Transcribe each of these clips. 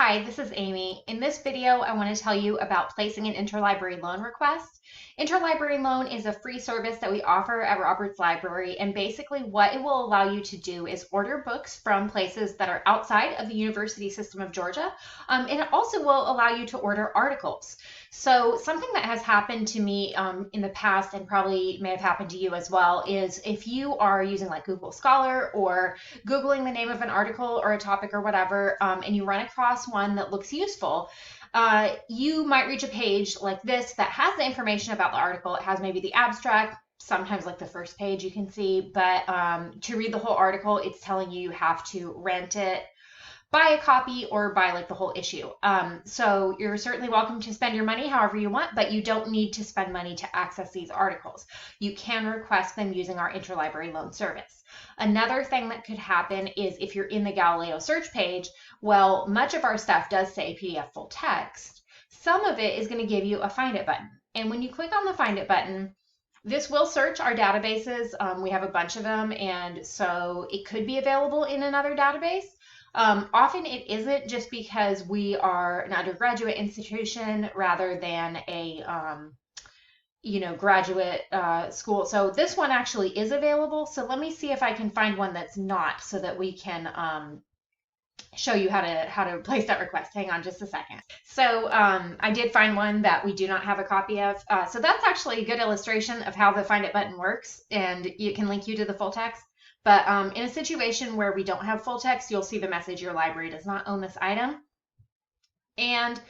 Hi, this is Amy. In this video, I want to tell you about placing an interlibrary loan request. Interlibrary loan is a free service that we offer at Roberts Library, and basically what it will allow you to do is order books from places that are outside of the university system of Georgia, and it also will allow you to order articles. So something that has happened to me in the past, and probably may have happened to you as well, is if you are using like Google Scholar or Googling the name of an article or a topic or whatever, and you run across one that looks useful, you might reach a page like this that has the information about the article. It has maybe the abstract, sometimes like the first page you can see, but to read the whole article, it's telling you have to rent it, buy a copy, or buy like the whole issue. So you're certainly welcome to spend your money however you want, but you don't need to spend money to access these articles. You can request them using our interlibrary loan service. Another thing that could happen is if you're in the Galileo search page, well, much of our stuff does say PDF full text. Some of it is going to give you a Find It button. And when you click on the Find It button, this will search our databases. We have a bunch of them, and so it could be available in another database. Often it isn't, just because we are an undergraduate institution rather than a graduate school. So this one actually is available. So let me see if I can find one that's not, so that we can show you how to place that request. Hang on just a second. So I did find one that we do not have a copy of. So that's actually a good illustration of how the Find It button works, and it can link you to the full text. But in a situation where we don't have full text, you'll see the message, your library does not own this item. And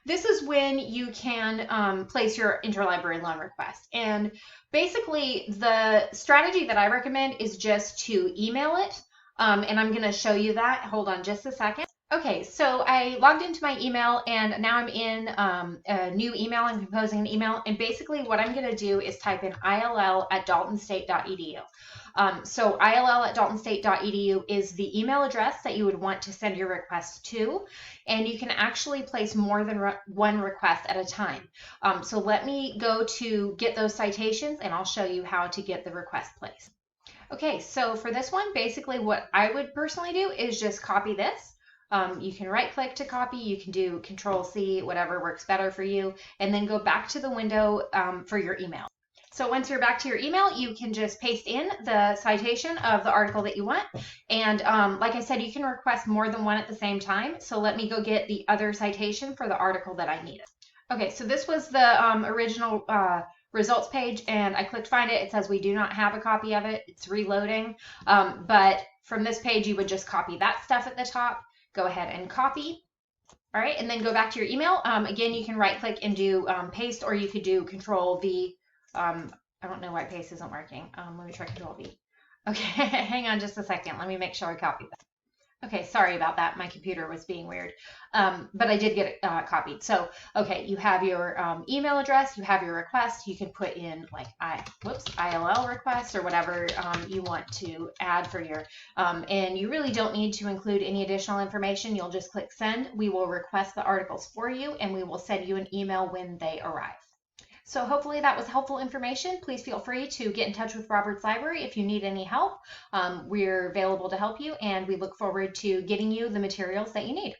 this is when you can place your interlibrary loan request. And basically, the strategy that I recommend is just to email it. And I'm going to show you that. Hold on just a second. Okay, so I logged into my email, and now I'm in a new email. I'm composing an email, and basically what I'm going to do is type in ill@daltonstate.edu. So ill@daltonstate.edu is the email address that you would want to send your request to, and you can actually place more than one request at a time. So let me go to get those citations, and I'll show you how to get the request placed. Okay, so for this one, basically what I would personally do is just copy this. You can right click to copy, you can do Control-C, whatever works better for you, and then go back to the window for your email. So once you're back to your email, you can just paste in the citation of the article that you want. And like I said, you can request more than one at the same time. So let me go get the other citation for the article that I needed. Okay, so this was the original results page, and I clicked find it. It says we do not have a copy of it. It's reloading. But from this page, you would just copy that stuff at the top. Go ahead and copy. All right, and then go back to your email. Again, you can right click and do paste, or you could do Control-V. I don't know why paste isn't working. Let me try Control-V. Okay, hang on just a second. Let me make sure I copied that. Okay, sorry about that. My computer was being weird, but I did get it copied. So, okay, you have your email address, you have your request. You can put in like ILL request or whatever you want to add for your, and you really don't need to include any additional information. You'll just click send. We will request the articles for you, and we will send you an email when they arrive. So hopefully that was helpful information. Please feel free to get in touch with Roberts Library if you need any help. We're available to help you, and we look forward to getting you the materials that you need.